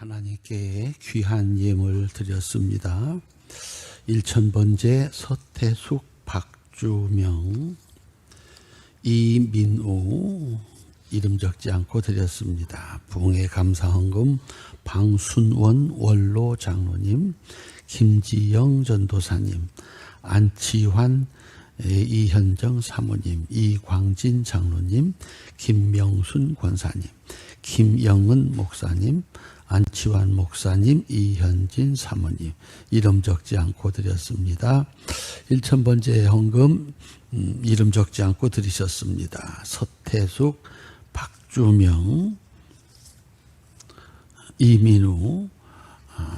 하나님께 귀한 예물 드렸습니다. 1000번째 서태숙, 박주명, 이민우 이름 적지 않고 드렸습니다. 부흥의 감사헌금 방순원 원로 장로님, 김지영 전도사님, 안치환 이현정 사모님, 이광진 장로님, 김명순 권사님, 김영은 목사님, 안치환 목사님, 이현진 사모님 이름 적지 않고 드렸습니다. 1000번째 헌금 이름 적지 않고 드리셨습니다. 서태숙, 박주명, 이민우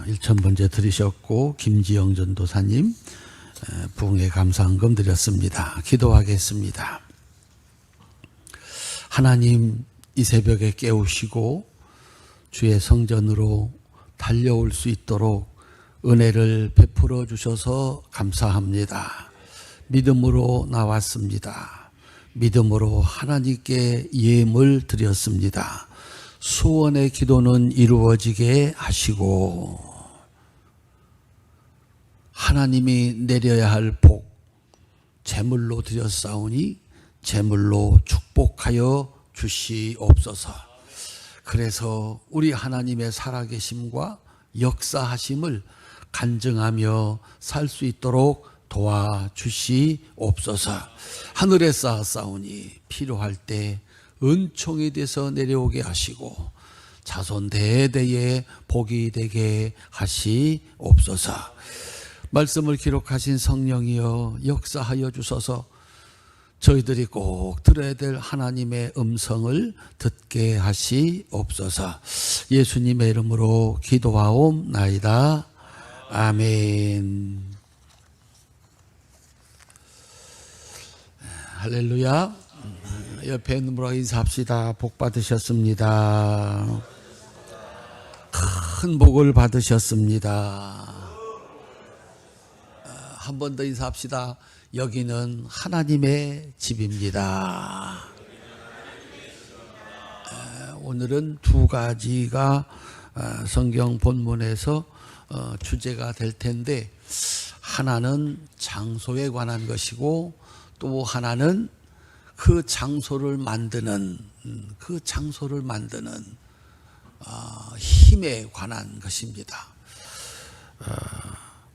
1000번째 드리셨고, 김지영 전도사님 부흥의 감사헌금 드렸습니다. 기도하겠습니다. 하나님, 이 새벽에 깨우시고 주의 성전으로 달려올 수 있도록 은혜를 베풀어 주셔서 감사합니다. 믿음으로 나왔습니다. 믿음으로 하나님께 예물 드렸습니다. 소원의 기도는 이루어지게 하시고 하나님이 내려야 할 복 제물로 드렸사오니 제물로 축복하여 주시옵소서. 그래서 우리 하나님의 살아계심과 역사하심을 간증하며 살 수 있도록 도와주시옵소서. 하늘에 쌓았사오니 필요할 때 은총이 돼서 내려오게 하시고 자손 대대에 복이 되게 하시옵소서. 말씀을 기록하신 성령이여 역사하여 주셔서 저희들이 꼭 들어야 될 하나님의 음성을 듣게 하시옵소서. 예수님의 이름으로 기도하옵나이다. 아멘. 할렐루야. 옆에 있는 분과 인사합시다. 복 받으셨습니다. 큰 복을 받으셨습니다. 한 번 더 인사합시다. 여기는 하나님의 집입니다. 오늘은 두 가지가 성경 본문에서 주제가 될 텐데, 하나는 장소에 관한 것이고 또 하나는 그 장소를 만드는 힘에 관한 것입니다.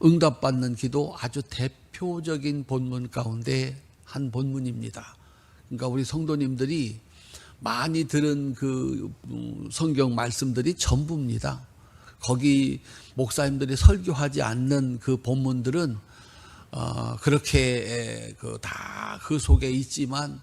응답받는 기도 아주 대표적인 본문 가운데 한 본문입니다. 그러니까 우리 성도님들이 많이 들은 그 성경 말씀들이 전부입니다. 거기 목사님들이 설교하지 않는 그 본문들은 그렇게 다 그 속에 있지만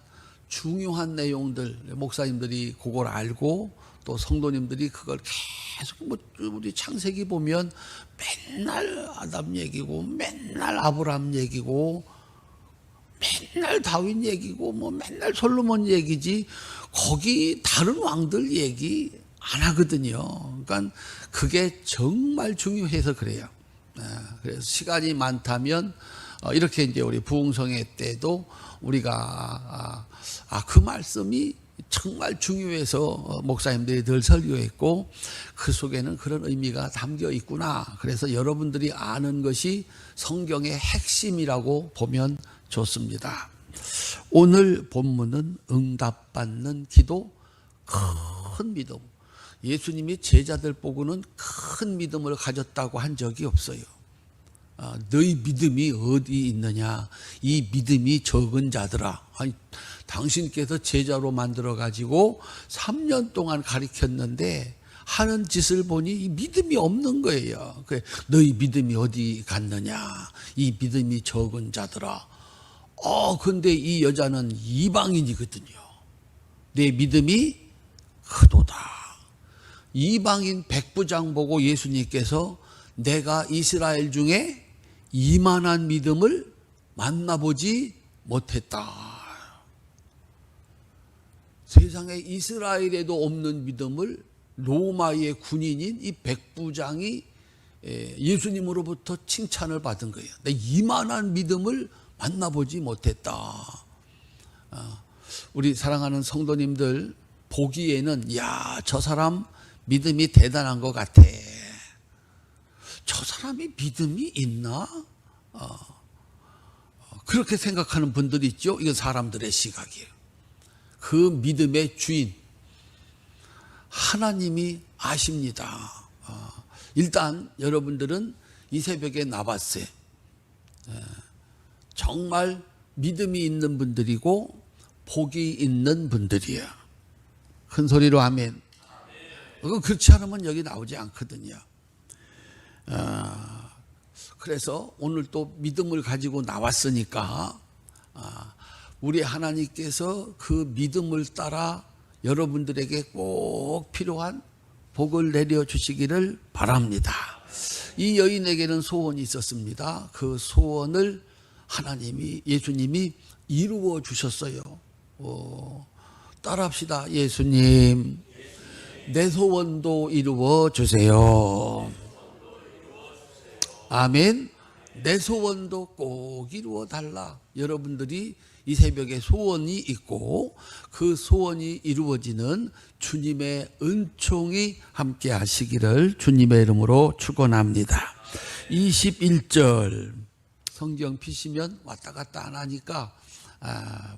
중요한 내용들 목사님들이 그걸 알고 또 성도님들이 그걸 계속 우리 창세기 보면 맨날 아담 얘기고 맨날 아브라함 얘기고 맨날 다윗 얘기고 뭐 맨날 솔로몬 얘기지 거기 다른 왕들 얘기 안 하거든요. 그러니까 그게 정말 중요해서 그래요. 그래서 시간이 많다면 이렇게 이제 우리 부흥성회 때도 우리가 그 말씀이 정말 중요해서 목사님들이 늘 설교했고 그 속에는 그런 의미가 담겨 있구나. 그래서 여러분들이 아는 것이 성경의 핵심이라고 보면 좋습니다. 오늘 본문은 응답받는 기도, 큰 믿음. 예수님이 제자들 보고는 큰 믿음을 가졌다고 한 적이 없어요. 너희 믿음이 어디 있느냐? 이 믿음이 적은 자들아. 아니, 당신께서 제자로 만들어가지고 3년 동안 가르쳤는데 하는 짓을 보니 이 믿음이 없는 거예요. 너희 믿음이 어디 갔느냐? 이 믿음이 적은 자들아. 근데 이 여자는 이방인이거든요. 내 믿음이 크도다. 이방인 백부장 보고 예수님께서 내가 이스라엘 중에 이만한 믿음을 만나보지 못했다. 세상에 이스라엘에도 없는 믿음을 로마의 군인인 이 백부장이 예수님으로부터 칭찬을 받은 거예요. 내 이만한 믿음을 만나보지 못했다. 우리 사랑하는 성도님들 보기에는 야, 저 사람 믿음이 대단한 것 같아. 저 사람이 믿음이 있나? 그렇게 생각하는 분들이 있죠. 이건 사람들의 시각이에요. 그 믿음의 주인 하나님이 아십니다. 일단 여러분들은 이 새벽에 나왔어요. 정말 믿음이 있는 분들이고 복이 있는 분들이에요. 큰 소리로 아멘. 그렇지 않으면 여기 나오지 않거든요. 그래서 오늘 또 믿음을 가지고 나왔으니까 우리 하나님께서 그 믿음을 따라 여러분들에게 꼭 필요한 복을 내려주시기를 바랍니다. 이 여인에게는 소원이 있었습니다. 그 소원을 예수님이 이루어 주셨어요. 따라합시다. 예수님, 내 소원도 이루어 주세요. 아멘. 내 소원도 꼭 이루어 달라. 여러분들이 이 새벽에 소원이 있고 그 소원이 이루어지는 주님의 은총이 함께 하시기를 주님의 이름으로 축원합니다. 21절 성경 피시면 왔다 갔다 안 하니까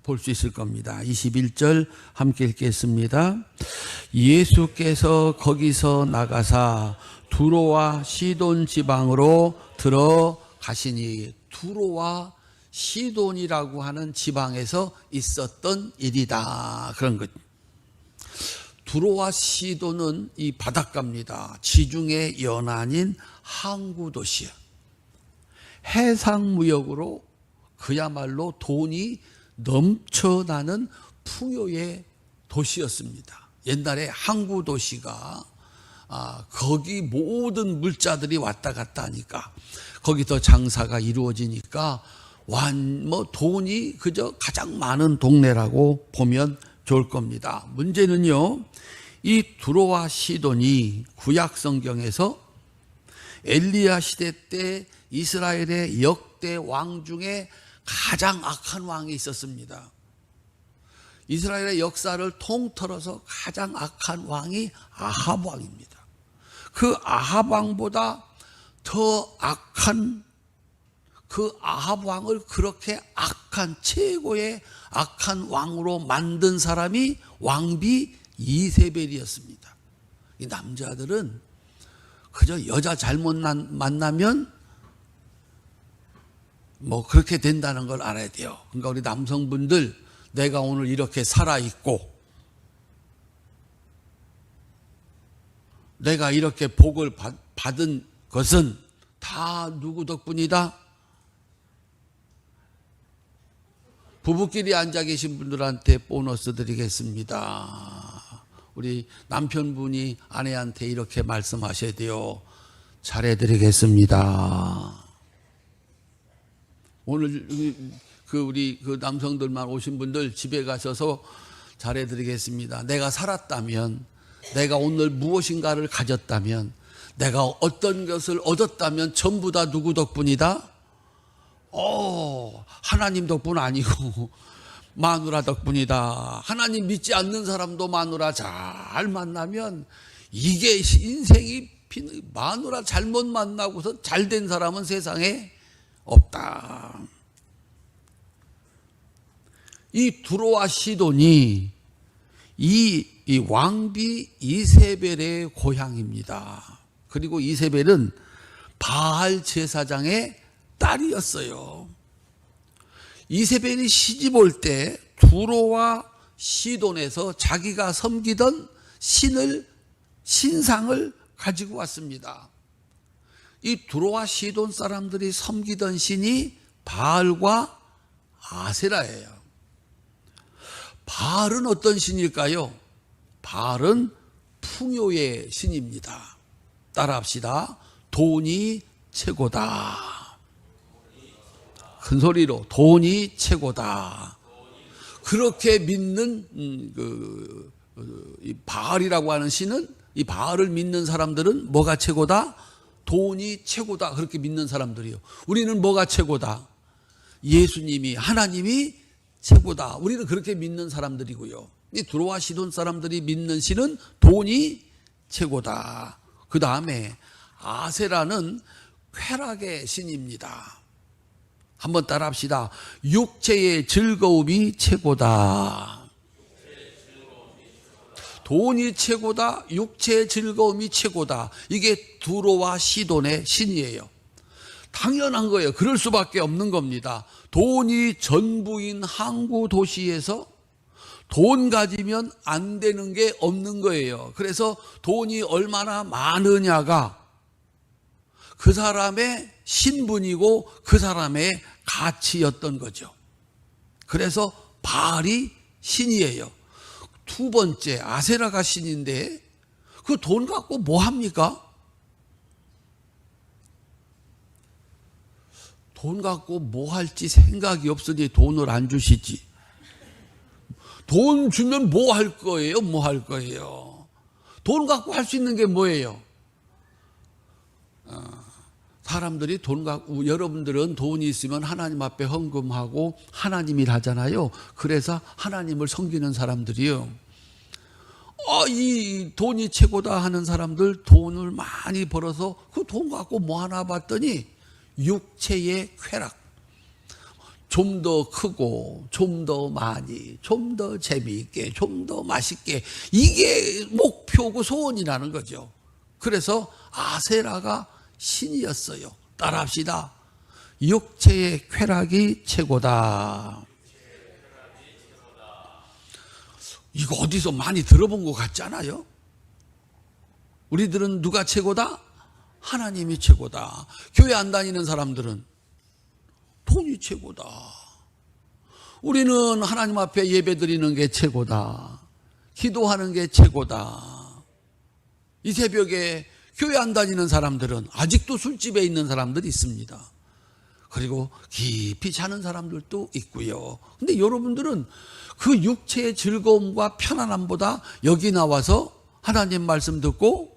볼 수 있을 겁니다. 21절 함께 읽겠습니다. 예수께서 거기서 나가사 두로와 시돈 지방으로 들어가시니, 두로와 시돈이라고 하는 지방에서 있었던 일이다. 그런 것. 두로와 시돈은 이 바닷가입니다. 지중해 연안인 항구 도시야. 해상무역으로 그야말로 돈이 넘쳐나는 풍요의 도시였습니다. 옛날에 항구 도시가 거기 모든 물자들이 왔다 갔다 하니까 거기서 장사가 이루어지니까 돈이 그저 가장 많은 동네라고 보면 좋을 겁니다. 문제는요, 이 두로와 시돈이 구약 성경에서 엘리야 시대 때 이스라엘의 역대 왕 중에 가장 악한 왕이 있었습니다. 이스라엘의 역사를 통틀어서 가장 악한 왕이 아합 왕입니다. 그 아합 왕보다 더 악한 그 아합 왕을 그렇게 악한 최고의 악한 왕으로 만든 사람이 왕비 이세벨이었습니다. 이 남자들은 그저 여자 잘못 만나면 그렇게 된다는 걸 알아야 돼요. 그러니까 우리 남성분들, 내가 오늘 이렇게 살아있고 내가 이렇게 복을 받은 것은 다 누구 덕분이다? 부부끼리 앉아 계신 분들한테 보너스 드리겠습니다. 우리 남편분이 아내한테 이렇게 말씀하셔야 돼요. 잘해드리겠습니다. 오늘 우리 남성들만 오신 분들 집에 가셔서 잘해드리겠습니다. 내가 살았다면, 내가 오늘 무엇인가를 가졌다면, 내가 어떤 것을 얻었다면 전부 다 누구 덕분이다? 하나님 덕분 아니고 마누라 덕분이다. 하나님 믿지 않는 사람도 마누라 잘 만나면 이게 인생이 마누라 잘못 만나고서 잘된 사람은 세상에 없다. 이 두로와 시돈이 이 왕비 이세벨의 고향입니다. 그리고 이세벨은 바알 제사장의 딸이었어요. 이세벨이 시집 올 때 두로와 시돈에서 자기가 섬기던 신상을 가지고 왔습니다. 이 두로와 시돈 사람들이 섬기던 신이 바알과 아세라예요. 바알은 어떤 신일까요? 바알은 풍요의 신입니다. 따라합시다. 돈이 최고다. 큰 소리로 돈이 최고다. 그렇게 믿는 이 바알이라고 하는 신은, 이 바알을 믿는 사람들은 뭐가 최고다? 돈이 최고다. 그렇게 믿는 사람들이요. 우리는 뭐가 최고다? 예수님이, 하나님이 최고다. 우리는 그렇게 믿는 사람들이고요. 이 두로와 시돈 사람들이 믿는 신은 돈이 최고다. 그 다음에 아세라는 쾌락의 신입니다. 한번 따라합시다. 육체의 즐거움이 최고다. 돈이 최고다. 육체의 즐거움이 최고다. 이게 두로와 시돈의 신이에요. 당연한 거예요. 그럴 수밖에 없는 겁니다. 돈이 전부인 항구 도시에서 돈 가지면 안 되는 게 없는 거예요. 그래서 돈이 얼마나 많으냐가 그 사람의 신분이고 그 사람의 가치였던 거죠. 그래서 바알이 신이에요. 두 번째 아세라가 신인데 그 돈 갖고 뭐 합니까? 돈 갖고 뭐 할지 생각이 없으니 돈을 안 주시지. 돈 주면 뭐 할 거예요? 뭐 할 거예요? 돈 갖고 할 수 있는 게 뭐예요? 사람들이 돈 갖고, 여러분들은 돈이 있으면 하나님 앞에 헌금하고 하나님이 하잖아요. 그래서 하나님을 섬기는 사람들이요. 이 돈이 최고다 하는 사람들 돈을 많이 벌어서 그 돈 갖고 뭐 하나 봤더니 육체의 쾌락. 좀 더 크고, 좀 더 많이, 좀 더 재미있게, 좀 더 맛있게. 이게 목표고 소원이라는 거죠. 그래서 아세라가 신이었어요. 따라합시다. 육체의 쾌락이 최고다. 이거 어디서 많이 들어본 것 같지 않아요? 우리들은 누가 최고다? 하나님이 최고다. 교회 안 다니는 사람들은 돈이 최고다. 우리는 하나님 앞에 예배 드리는 게 최고다. 기도하는 게 최고다. 이 새벽에 교회 안 다니는 사람들은 아직도 술집에 있는 사람들이 있습니다. 그리고 깊이 자는 사람들도 있고요. 근데 여러분들은 그 육체의 즐거움과 편안함보다 여기 나와서 하나님 말씀 듣고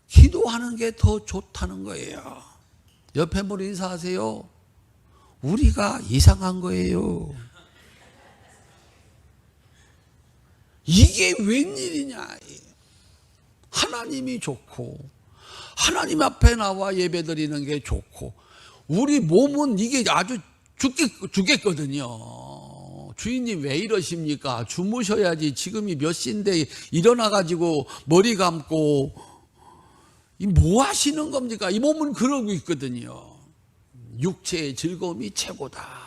기도하는 게 더 좋다는 거예요. 옆에 분 인사하세요. 우리가 이상한 거예요. 이게 웬일이냐. 하나님이 좋고 하나님 앞에 나와 예배드리는 게 좋고 우리 몸은 이게 아주 죽겠거든요. 주인님 왜 이러십니까? 주무셔야지. 지금이 몇 시인데 일어나가지고 머리 감고 뭐 하시는 겁니까? 이 몸은 그러고 있거든요. 육체의 즐거움이 최고다.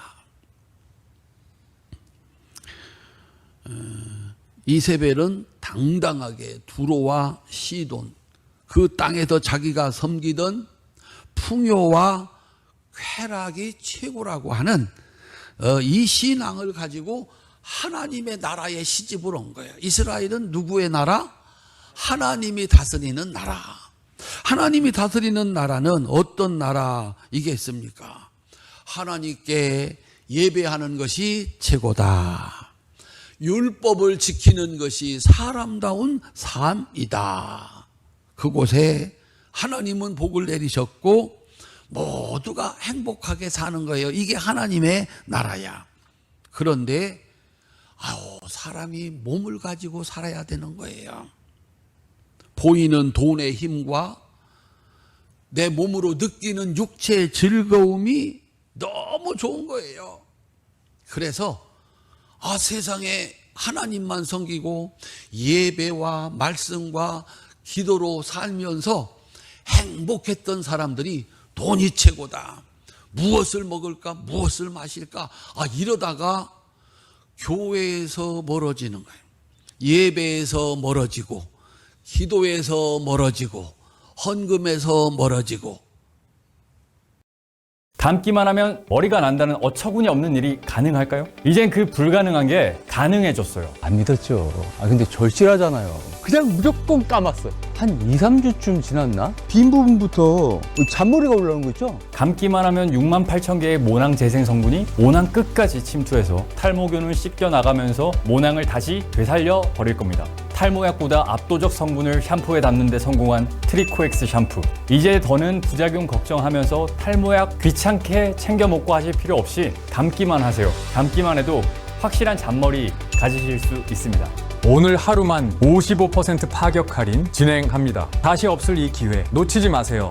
이세벨은 당당하게 두로와 시돈 그 땅에서 자기가 섬기던 풍요와 쾌락이 최고라고 하는 이 신앙을 가지고 하나님의 나라에 시집을 온 거예요. 이스라엘은 누구의 나라? 하나님이 다스리는 나라. 하나님이 다스리는 나라는 어떤 나라이겠습니까? 하나님께 예배하는 것이 최고다. 율법을 지키는 것이 사람다운 삶이다. 그곳에 하나님은 복을 내리셨고 모두가 행복하게 사는 거예요. 이게 하나님의 나라야. 그런데 사람이 몸을 가지고 살아야 되는 거예요. 보이는 돈의 힘과 내 몸으로 느끼는 육체의 즐거움이 너무 좋은 거예요. 그래서 세상에 하나님만 섬기고 예배와 말씀과 기도로 살면서 행복했던 사람들이 돈이 최고다. 무엇을 먹을까? 무엇을 마실까? 이러다가 교회에서 멀어지는 거예요. 예배에서 멀어지고 기도에서 멀어지고 헌금에서 멀어지고. 감기만 하면 머리가 난다는 어처구니 없는 일이 가능할까요? 이젠 그 불가능한 게 가능해졌어요. 안 믿었죠. 근데 절실하잖아요. 그냥 무조건 감았어요. 한 2, 3주쯤 지났나? 빈 부분부터 잔머리가 올라오는 거 있죠? 감기만 하면 6만 8천 개의 모낭 재생 성분이 모낭 끝까지 침투해서 탈모균을 씻겨 나가면서 모낭을 다시 되살려 버릴 겁니다. 탈모약보다 압도적 성분을 샴푸에 담는 데 성공한 트리코엑스 샴푸. 이제 더는 부작용 걱정하면서 탈모약 귀찮게 챙겨 먹고 하실 필요 없이 감기만 하세요. 감기만 해도 확실한 잔머리 가지실 수 있습니다. 오늘 하루만 55% 파격 할인 진행합니다. 다시 없을 이 기회 놓치지 마세요.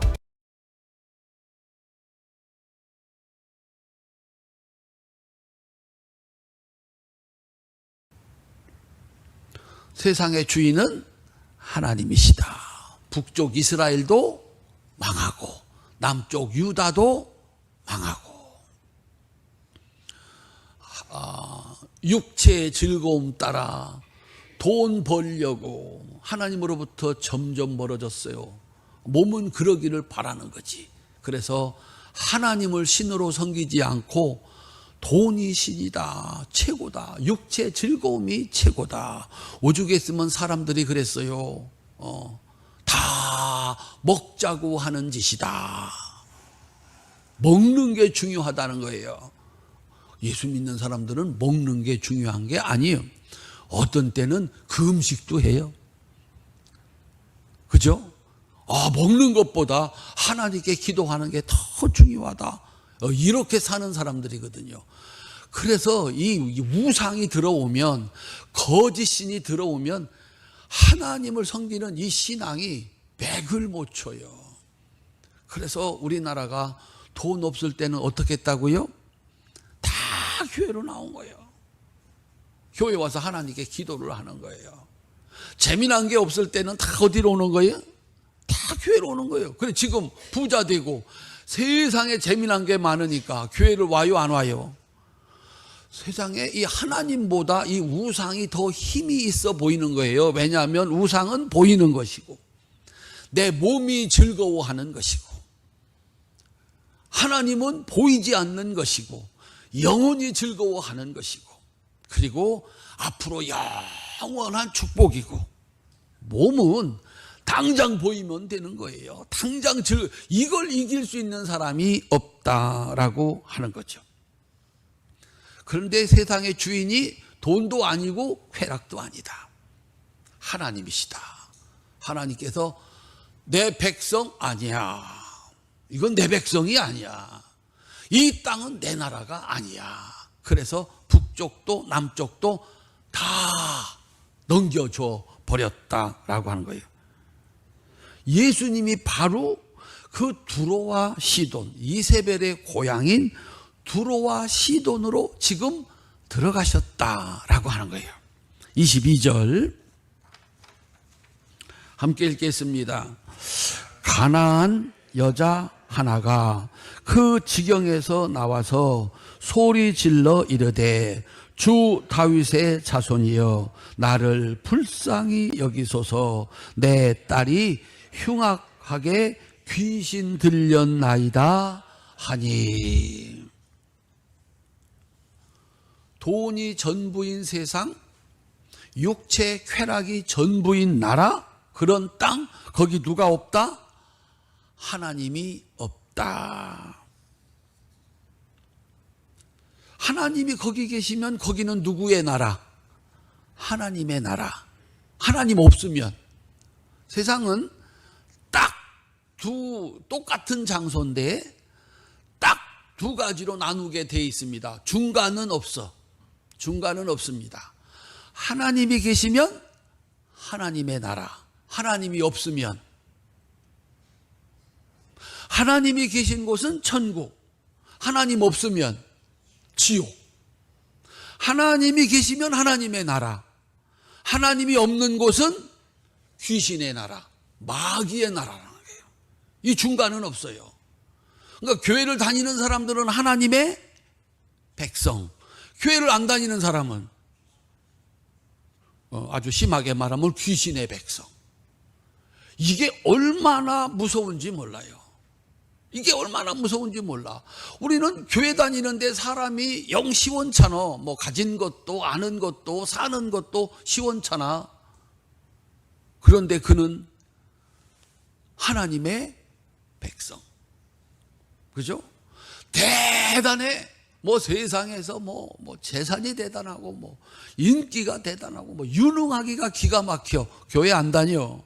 세상의 주인은 하나님이시다. 북쪽 이스라엘도 망하고 남쪽 유다도 망하고 육체의 즐거움 따라 돈 벌려고 하나님으로부터 점점 멀어졌어요. 몸은 그러기를 바라는 거지. 그래서 하나님을 신으로 섬기지 않고 돈이 신이다, 최고다, 육체 즐거움이 최고다. 오죽에 쓰면 사람들이 그랬어요. 다 먹자고 하는 짓이다. 먹는 게 중요하다는 거예요. 예수 믿는 사람들은 먹는 게 중요한 게 아니에요. 어떤 때는 그 음식도 해요. 그죠? 먹는 것보다 하나님께 기도하는 게 더 중요하다. 이렇게 사는 사람들이거든요. 그래서 이 우상이 들어오면, 거짓신이 들어오면 하나님을 섬기는 이 신앙이 맥을 못 쳐요. 그래서 우리나라가 돈 없을 때는 어떻게 했다고요? 다 교회로 나온 거예요. 교회 와서 하나님께 기도를 하는 거예요. 재미난 게 없을 때는 다 어디로 오는 거예요? 다 교회로 오는 거예요. 그래 지금 부자 되고 세상에 재미난 게 많으니까 교회를 와요, 안 와요? 세상에 이 하나님보다 이 우상이 더 힘이 있어 보이는 거예요. 왜냐하면 우상은 보이는 것이고 내 몸이 즐거워하는 것이고, 하나님은 보이지 않는 것이고 영혼이 즐거워하는 것이고, 그리고 앞으로 영원한 축복이고, 몸은 당장 보이면 되는 거예요. 당장 이걸 이길 수 있는 사람이 없다라고 하는 거죠. 그런데 세상의 주인이 돈도 아니고 쾌락도 아니다. 하나님이시다. 하나님께서 내 백성 아니야. 이건 내 백성이 아니야. 이 땅은 내 나라가 아니야. 그래서 북쪽도 남쪽도 다 넘겨줘 버렸다라고 하는 거예요. 예수님이 바로 그 두로와 시돈, 이세벨의 고향인 두로와 시돈으로 지금 들어가셨다라고 하는 거예요. 22절 함께 읽겠습니다. 가나안 여자 하나가 그 지경에서 나와서 소리 질러 이르되 주 다윗의 자손이여 나를 불쌍히 여기소서. 내 딸이 흉악하게 귀신 들렸나이다 하니. 돈이 전부인 세상, 육체 쾌락이 전부인 나라, 그런 땅, 거기 누가 없다? 하나님이 없다. 하나님이 거기 계시면 거기는 누구의 나라? 하나님의 나라. 하나님 없으면 세상은 딱 똑같은 장소인데 딱 두 가지로 나누게 돼 있습니다. 중간은 없어. 중간은 없습니다. 하나님이 계시면 하나님의 나라, 하나님이 없으면, 하나님이 계신 곳은 천국, 하나님 없으면 지옥. 하나님이 계시면 하나님의 나라, 하나님이 없는 곳은 귀신의 나라, 마귀의 나라라는 거예요. 이 중간은 없어요. 그러니까 교회를 다니는 사람들은 하나님의 백성, 교회를 안 다니는 사람은 아주 심하게 말하면 귀신의 백성. 이게 얼마나 무서운지 몰라요. 이게 얼마나 무서운지 몰라. 우리는 교회 다니는데 사람이 영 시원찮아. 뭐 가진 것도 아는 것도 사는 것도 시원찮아. 그런데 그는 하나님의 백성. 그죠? 대단해. 뭐 세상에서 뭐 재산이 대단하고 뭐 인기가 대단하고 뭐 유능하기가 기가 막혀. 교회 안 다녀.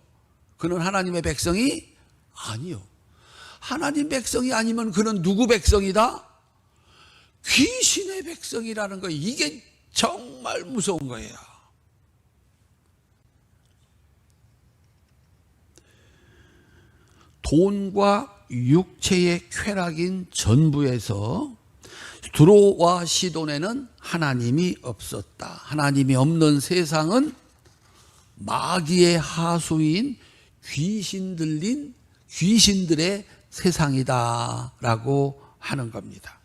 그는 하나님의 백성이 아니요. 하나님 백성이 아니면 그는 누구 백성이다? 귀신의 백성이라는 거예요. 이게 정말 무서운 거예요. 돈과 육체의 쾌락인 전부에서 두로와 시돈에는 하나님이 없었다. 하나님이 없는 세상은 마귀의 하수인 귀신 들린 귀신들의 세상이다라고 하는 겁니다.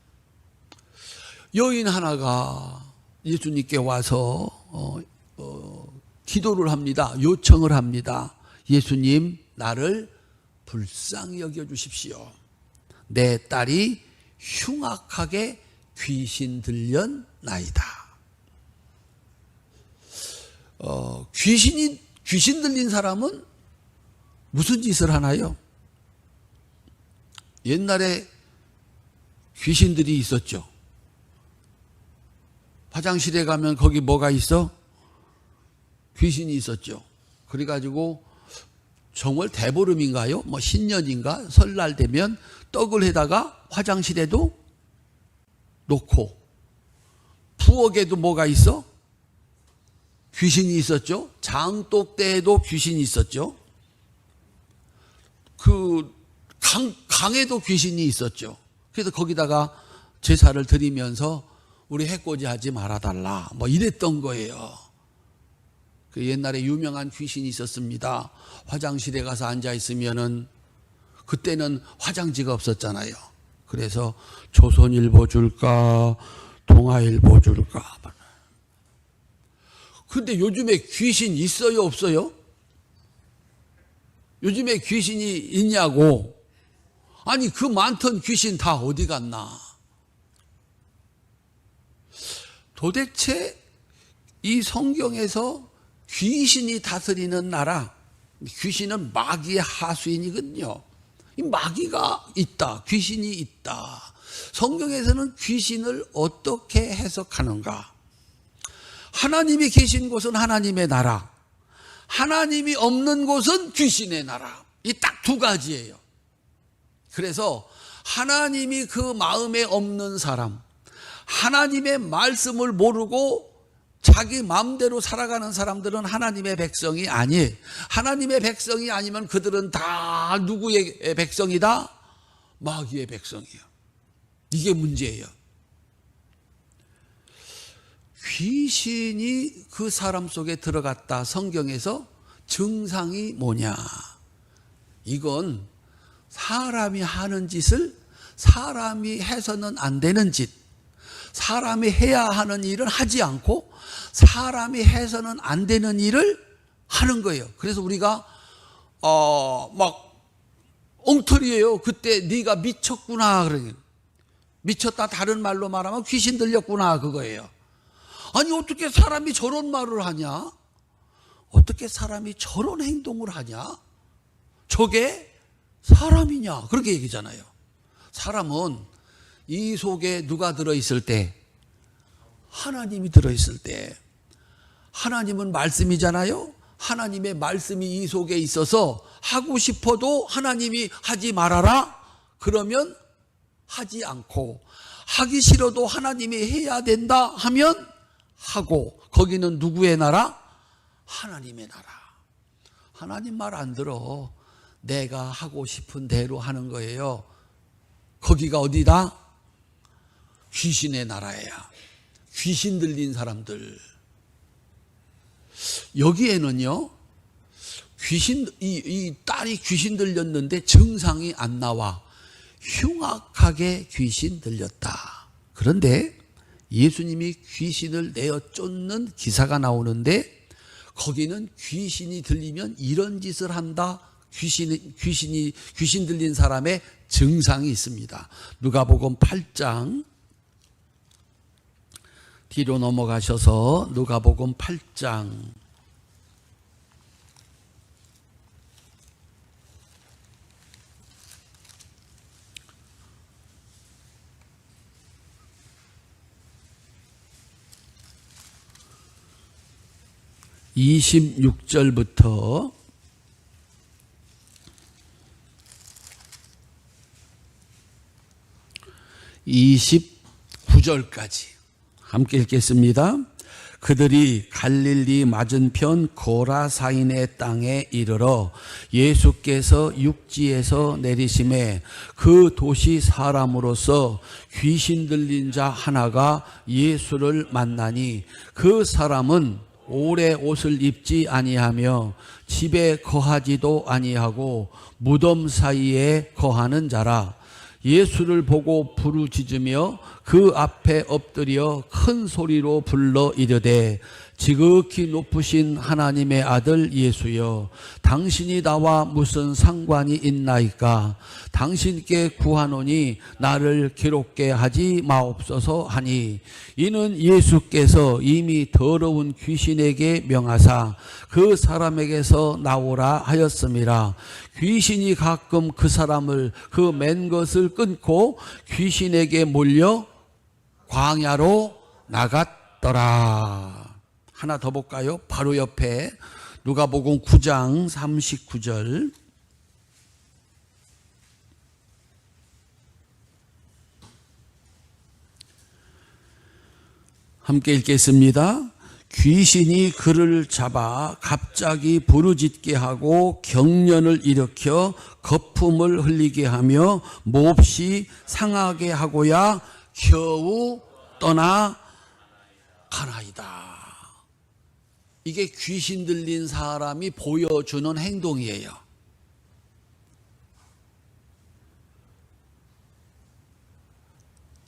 여인 하나가 예수님께 와서 기도를 합니다. 요청을 합니다. 예수님, 나를 불쌍히 여겨주십시오. 내 딸이 흉악하게 귀신 들렸나이다. 귀신 들린 사람은 무슨 짓을 하나요? 옛날에 귀신들이 있었죠. 화장실에 가면 거기 뭐가 있어? 귀신이 있었죠. 그래가지고 정월 대보름인가요? 뭐 신년인가? 설날 되면 떡을 해다가 화장실에도 놓고, 부엌에도 뭐가 있어? 귀신이 있었죠. 장독대에도 귀신이 있었죠. 그 강에도 귀신이 있었죠. 그래서 거기다가 제사를 드리면서 우리 해코지 하지 말아달라 뭐 이랬던 거예요. 그 옛날에 유명한 귀신이 있었습니다. 화장실에 가서 앉아 있으면은, 그때는 화장지가 없었잖아요. 그래서 조선일보 줄까 동아일보 줄까. 근데 요즘에 귀신 있어요 없어요? 요즘에 귀신이 있냐고. 아니 그 많던 귀신 다 어디 갔나. 도대체 이 성경에서 귀신이 다스리는 나라, 귀신은 마귀의 하수인이거든요. 이 마귀가 있다, 귀신이 있다. 성경에서는 귀신을 어떻게 해석하는가? 하나님이 계신 곳은 하나님의 나라, 하나님이 없는 곳은 귀신의 나라. 이 딱 두 가지예요. 그래서 하나님이 그 마음에 없는 사람, 하나님의 말씀을 모르고 자기 마음대로 살아가는 사람들은 하나님의 백성이 아니에요. 하나님의 백성이 아니면 그들은 다 누구의 백성이다? 마귀의 백성이에요. 이게 문제예요. 귀신이 그 사람 속에 들어갔다. 성경에서 증상이 뭐냐? 이건 사람이 하는 짓을 사람이 해서는 안 되는 짓, 사람이 해야 하는 일을 하지 않고 사람이 해서는 안 되는 일을 하는 거예요. 그래서 우리가 막 엉터리예요. 그때 네가 미쳤구나 그러니, 미쳤다 다른 말로 말하면 귀신 들렸구나 그거예요. 아니 어떻게 사람이 저런 말을 하냐? 어떻게 사람이 저런 행동을 하냐? 저게 사람이냐? 그렇게 얘기잖아요. 사람은 이 속에 누가 들어있을 때? 하나님이 들어있을 때. 하나님은 말씀이잖아요. 하나님의 말씀이 이 속에 있어서 하고 싶어도 하나님이 하지 말아라 그러면 하지 않고, 하기 싫어도 하나님이 해야 된다 하면 하고, 거기는 누구의 나라? 하나님의 나라. 하나님 말 안 들어. 내가 하고 싶은 대로 하는 거예요. 거기가 어디다? 귀신의 나라야. 귀신 들린 사람들. 여기에는요, 이 딸이 귀신 들렸는데 증상이 안 나와. 흉악하게 귀신 들렸다. 그런데 예수님이 귀신을 내어 쫓는 기사가 나오는데, 거기는 귀신이 들리면 이런 짓을 한다. 귀신 들린 사람의 증상이 있습니다. 누가복음 8장 뒤로 넘어가셔서 누가복음 8장 26절부터 29절까지 함께 읽겠습니다. 그들이 갈릴리 맞은편 고라사인의 땅에 이르러 예수께서 육지에서 내리심에 그 도시 사람으로서 귀신 들린 자 하나가 예수를 만나니 그 사람은 오래 옷을 입지 아니하며 집에 거하지도 아니하고 무덤 사이에 거하는 자라. 예수를 보고 부르짖으며 그 앞에 엎드려 큰 소리로 불러 이르되 지극히 높으신 하나님의 아들 예수여, 당신이 나와 무슨 상관이 있나이까? 당신께 구하노니 나를 괴롭게 하지 마옵소서 하니, 이는 예수께서 이미 더러운 귀신에게 명하사 그 사람에게서 나오라 하였음이라. 귀신이 가끔 그 사람을 그 맨 것을 끊고 귀신에게 몰려 광야로 나갔더라. 하나 더 볼까요? 바로 옆에 누가복음 9장 39절. 함께 읽겠습니다. 귀신이 그를 잡아 갑자기 부르짖게 하고 경련을 일으켜 거품을 흘리게 하며 몹시 상하게 하고야 겨우 떠나가나이다. 이게 귀신 들린 사람이 보여주는 행동이에요.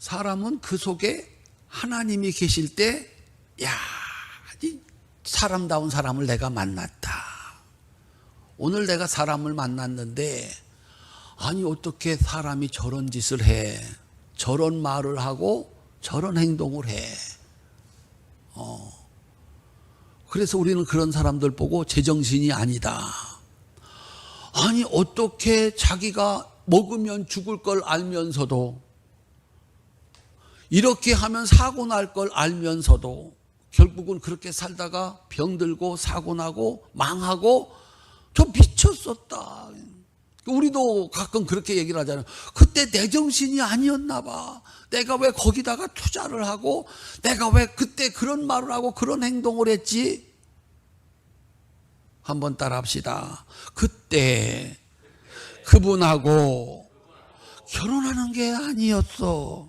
사람은 그 속에 하나님이 계실 때, 야, 이 사람다운 사람을 내가 만났다. 오늘 내가 사람을 만났는데, 아니 어떻게 사람이 저런 짓을 해, 저런 말을 하고 저런 행동을 해. 그래서 우리는 그런 사람들 보고 제정신이 아니다. 아니 어떻게 자기가 먹으면 죽을 걸 알면서도, 이렇게 하면 사고 날 걸 알면서도 결국은 그렇게 살다가 병들고 사고 나고 망하고, 저 미쳤었다. 우리도 가끔 그렇게 얘기를 하잖아요. 그때 내 정신이 아니었나 봐. 내가 왜 거기다가 투자를 하고, 내가 왜 그때 그런 말을 하고 그런 행동을 했지? 한번 따라합시다. 그때 그분하고 결혼하는 게 아니었어.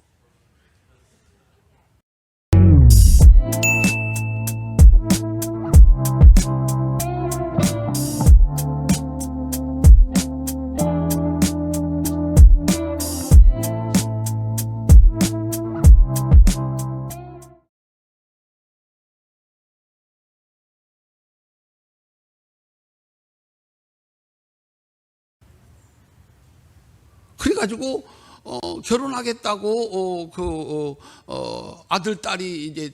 그래가지고 결혼하겠다고 아들 딸이 이제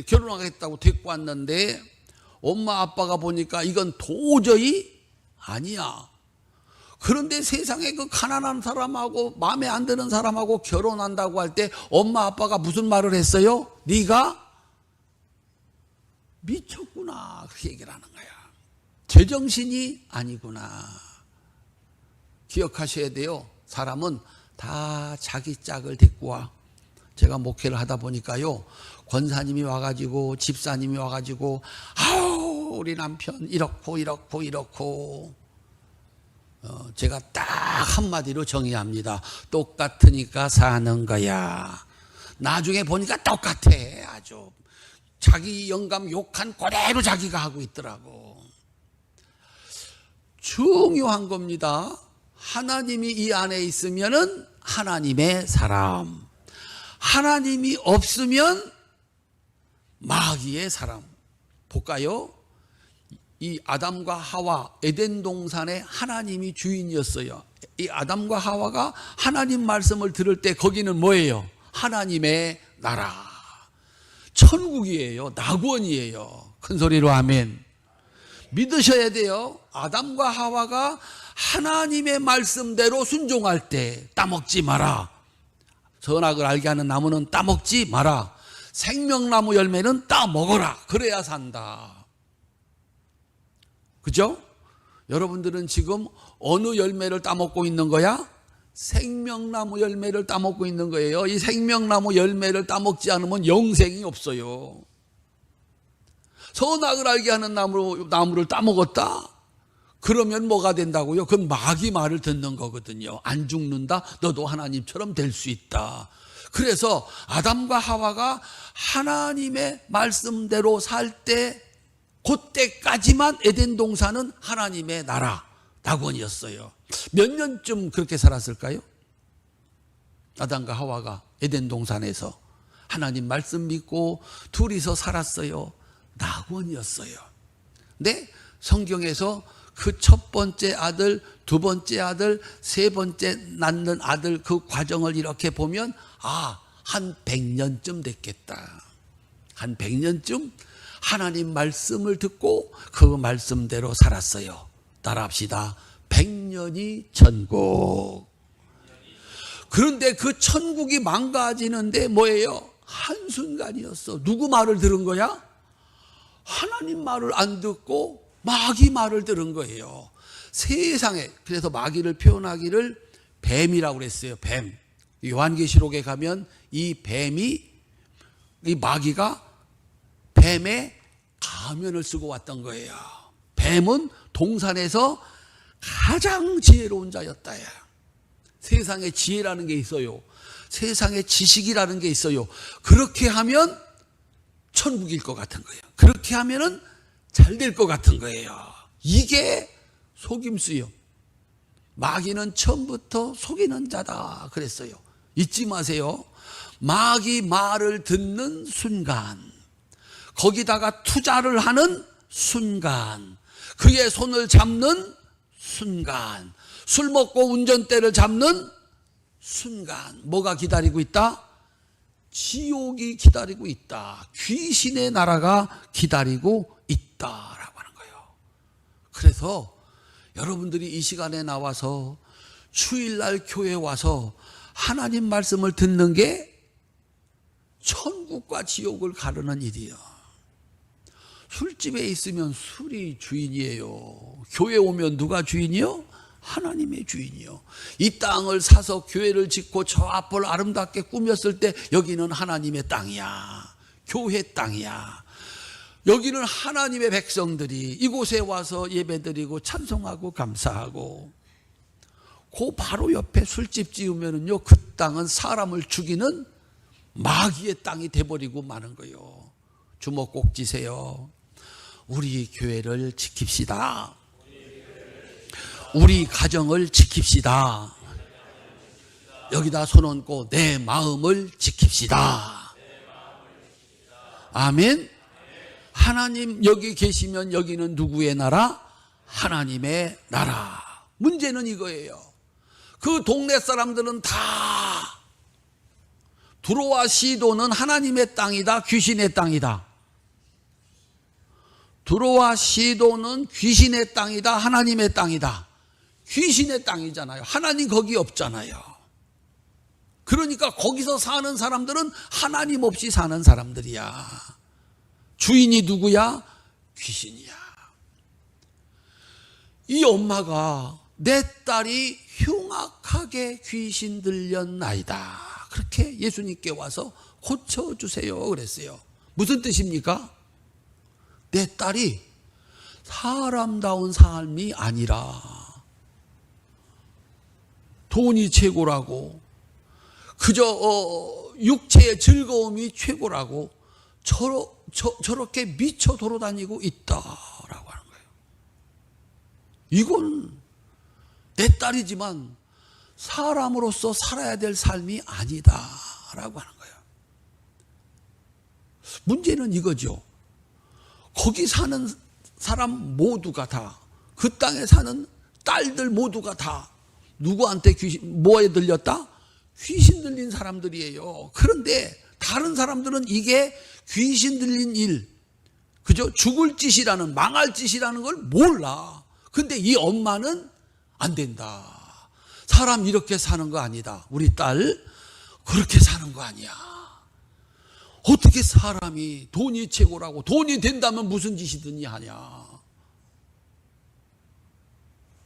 결혼하겠다고 데리고 왔는데, 엄마 아빠가 보니까 이건 도저히 아니야. 그런데 세상에 그 가난한 사람하고 마음에 안 드는 사람하고 결혼한다고 할 때 엄마 아빠가 무슨 말을 했어요? 네가 미쳤구나, 그렇게 얘기를 하는 거야. 제정신이 아니구나. 기억하셔야 돼요. 사람은 다 자기 짝을 데리고 와. 제가 목회를 하다 보니까요, 권사님이 와가지고 집사님이 와가지고 아우 우리 남편 이렇고 제가 딱 한마디로 정의합니다. 똑같으니까 사는 거야. 나중에 보니까 똑같아. 아주 자기 영감 욕한 그대로 자기가 하고 있더라고. 중요한 겁니다. 하나님이 이 안에 있으면은 하나님의 사람, 하나님이 없으면 마귀의 사람. 볼까요? 이 아담과 하와, 에덴 동산에 하나님이 주인이었어요. 이 아담과 하와가 하나님 말씀을 들을 때 거기는 뭐예요? 하나님의 나라, 천국이에요. 낙원이에요. 큰 소리로 아멘. 믿으셔야 돼요. 아담과 하와가 하나님의 말씀대로 순종할 때 따먹지 마라. 선악을 알게 하는 나무는 따먹지 마라. 생명나무 열매는 따먹어라. 그래야 산다. 그죠? 여러분들은 지금 어느 열매를 따먹고 있는 거야? 생명나무 열매를 따먹고 있는 거예요. 이 생명나무 열매를 따먹지 않으면 영생이 없어요. 선악을 알게 하는 나무를 따먹었다? 그러면 뭐가 된다고요? 그건 마귀 말을 듣는 거거든요. 안 죽는다? 너도 하나님처럼 될 수 있다. 그래서 아담과 하와가 하나님의 말씀대로 살 때, 그때까지만 에덴 동산은 하나님의 나라, 낙원이었어요. 몇 년쯤 그렇게 살았을까요? 아담과 하와가 에덴 동산에서 하나님 말씀 믿고 둘이서 살았어요. 낙원이었어요. 근데 성경에서 그 첫 번째 아들, 두 번째 아들, 세 번째 낳는 아들 그 과정을 이렇게 보면 한 100년쯤 됐겠다. 한 100년쯤 하나님 말씀을 듣고 그 말씀대로 살았어요. 따라합시다. 100년이 천국. 그런데 그 천국이 망가지는데 뭐예요? 한순간이었어. 누구 말을 들은 거야? 하나님 말을 안 듣고 마귀 말을 들은 거예요. 세상에, 그래서 마귀를 표현하기를 뱀이라고 그랬어요. 뱀. 요한계시록에 가면 이 마귀가 뱀의 가면을 쓰고 왔던 거예요. 뱀은 동산에서 가장 지혜로운 자였다. 세상에 지혜라는 게 있어요. 세상에 지식이라는 게 있어요. 그렇게 하면 천국일 것 같은 거예요. 그렇게 하면은 잘 될 것 같은 거예요. 이게 속임수요. 마귀는 처음부터 속이는 자다 그랬어요. 잊지 마세요. 마귀 말을 듣는 순간, 거기다가 투자를 하는 순간, 그의 손을 잡는 순간, 술 먹고 운전대를 잡는 순간, 뭐가 기다리고 있다? 지옥이 기다리고 있다. 귀신의 나라가 기다리고 있다라고 하는 거예요. 그래서 여러분들이 이 시간에 나와서 주일날 교회에 와서 하나님 말씀을 듣는 게 천국과 지옥을 가르는 일이에요. 술집에 있으면 술이 주인이에요. 교회 오면 누가 주인이요? 하나님의 주인이요. 이 땅을 사서 교회를 짓고 저 앞을 아름답게 꾸몄을 때 여기는 하나님의 땅이야. 교회 땅이야. 여기는 하나님의 백성들이 이곳에 와서 예배드리고 찬송하고 감사하고, 그 바로 옆에 술집 지으면은요, 그 땅은 사람을 죽이는 마귀의 땅이 돼버리고 마는 거예요. 주먹 꼭 쥐세요. 우리 교회를 지킵시다. 우리 가정을 지킵시다. 여기다 손 얹고 내 마음을 지킵시다. 아멘. 하나님 여기 계시면 여기는 누구의 나라? 하나님의 나라. 문제는 이거예요. 그 동네 사람들은 다 두로와 시도는 하나님의 땅이다, 귀신의 땅이다. 두로와 시도는 귀신의 땅이다, 하나님의 땅이다. 귀신의 땅이잖아요. 하나님 거기 없잖아요. 그러니까 거기서 사는 사람들은 하나님 없이 사는 사람들이야. 주인이 누구야? 귀신이야. 이 엄마가 내 딸이 흉악하게 귀신 들렸나이다, 그렇게 예수님께 와서 고쳐주세요 그랬어요. 무슨 뜻입니까? 내 딸이 사람다운 삶이 아니라 돈이 최고라고, 그저 육체의 즐거움이 최고라고 저렇게 미쳐 돌아다니고 있다라고 하는 거예요. 이건 내 딸이지만 사람으로서 살아야 될 삶이 아니다라고 하는 거예요. 문제는 이거죠. 거기 사는 사람 모두가 다, 그 땅에 사는 딸들 모두가 다 누구한테 뭐에 들렸다? 귀신 들린 사람들이에요. 그런데 다른 사람들은 이게 귀신 들린 일, 그죠? 죽을 짓이라는, 망할 짓이라는 걸 몰라. 근데 이 엄마는 안 된다. 사람 이렇게 사는 거 아니다. 우리 딸 그렇게 사는 거 아니야. 어떻게 사람이 돈이 최고라고, 돈이 된다면 무슨 짓이든지 하냐.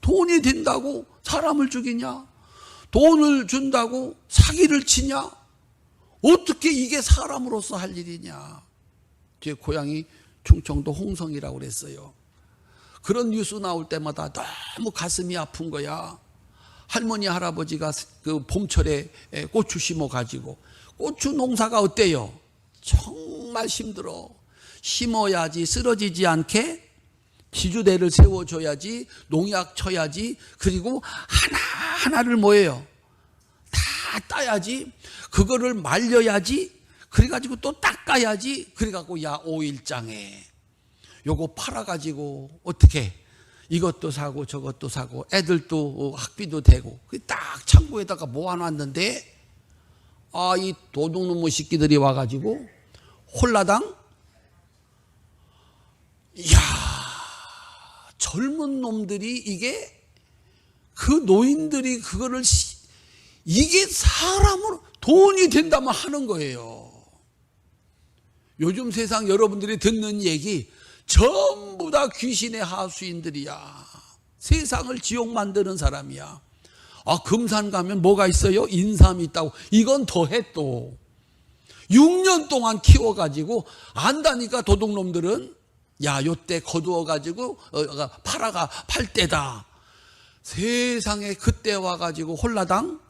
돈이 된다고 사람을 죽이냐? 돈을 준다고 사기를 치냐? 어떻게 이게 사람으로서 할 일이냐? 제 고향이 충청도 홍성이라고 그랬어요. 그런 뉴스 나올 때마다 너무 가슴이 아픈 거야. 할머니 할아버지가 그 봄철에 고추 심어 가지고, 고추 농사가 어때요? 정말 힘들어. 심어야지 쓰러지지 않게 지주대를 세워줘야지, 농약 쳐야지, 그리고 하나하나를 뭐예요? 다 따야지, 그거를 말려야지, 그래가지고 또 닦아야지, 그래가지고 야 5일장에 요거 팔아가지고 어떻게 이것도 사고 저것도 사고 애들도 학비도 되고 딱 창고에다가 모아놨는데, 이 도둑놈의 새끼들이 와가지고 홀라당, 이야, 젊은 놈들이 이게, 그 노인들이 그거를 이게 사람으로 돈이 된다면 하는 거예요. 요즘 세상 여러분들이 듣는 얘기 전부 다 귀신의 하수인들이야. 세상을 지옥 만드는 사람이야. 금산 가면 뭐가 있어요? 인삼이 있다고. 이건 더해 또. 6년 동안 키워가지고 안다니까 도둑놈들은. 야, 요때 거두어가지고 팔아가 팔 때다. 세상에 그때 와가지고 홀라당?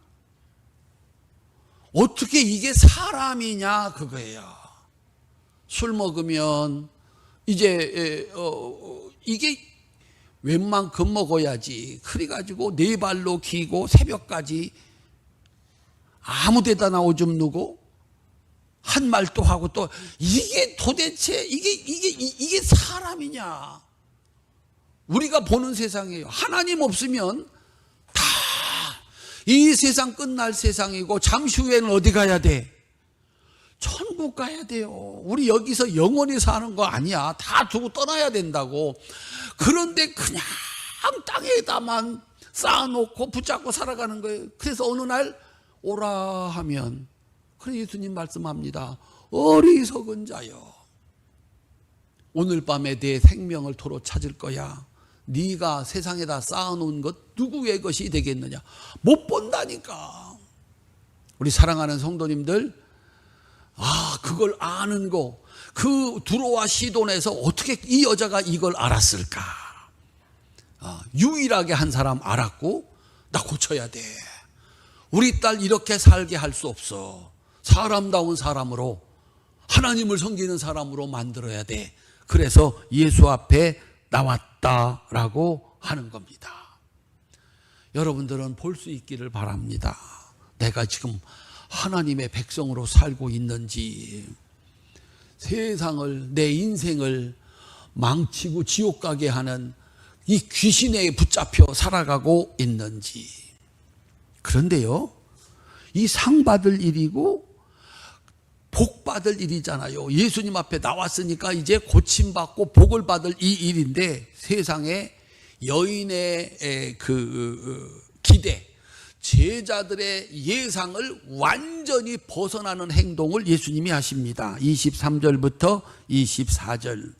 어떻게 이게 사람이냐 그거예요. 술 먹으면 이제 이게 웬만큼 먹어야지. 그래가지고 네 발로 기고 새벽까지 아무 데다나 오줌 누고 한 말 또 하고, 또 이게 도대체 이게 사람이냐? 우리가 보는 세상이에요. 하나님 없으면 다 이 세상 끝날 세상이고, 잠시 후에는 어디 가야 돼? 천국 가야 돼요. 우리 여기서 영원히 사는 거 아니야. 다 두고 떠나야 된다고. 그런데 그냥 땅에다만 쌓아놓고 붙잡고 살아가는 거예요. 그래서 어느 날 오라 하면, 그래 예수님 말씀합니다. 어리석은 자여, 오늘 밤에 내 생명을 도로 찾을 거야. 네가 세상에다 쌓아놓은 것 누구의 것이 되겠느냐? 못 본다니까. 우리 사랑하는 성도님들, 그걸 아는 거, 그 두로와 시돈에서 어떻게 이 여자가 이걸 알았을까? 유일하게 한 사람 알았고, 나 고쳐야 돼. 우리 딸 이렇게 살게 할 수 없어. 사람다운 사람으로, 하나님을 섬기는 사람으로 만들어야 돼. 그래서 예수 앞에 나왔다라고 하는 겁니다. 여러분들은 볼 수 있기를 바랍니다. 내가 지금 하나님의 백성으로 살고 있는지, 세상을, 내 인생을 망치고 지옥 가게 하는 이 귀신에 붙잡혀 살아가고 있는지. 그런데요, 이 상 받을 일이고 복 받을 일이잖아요. 예수님 앞에 나왔으니까 이제 고침받고 복을 받을 이 일인데, 세상에 여인의 그 기대, 제자들의 예상을 완전히 벗어나는 행동을 예수님이 하십니다. 23절부터 24절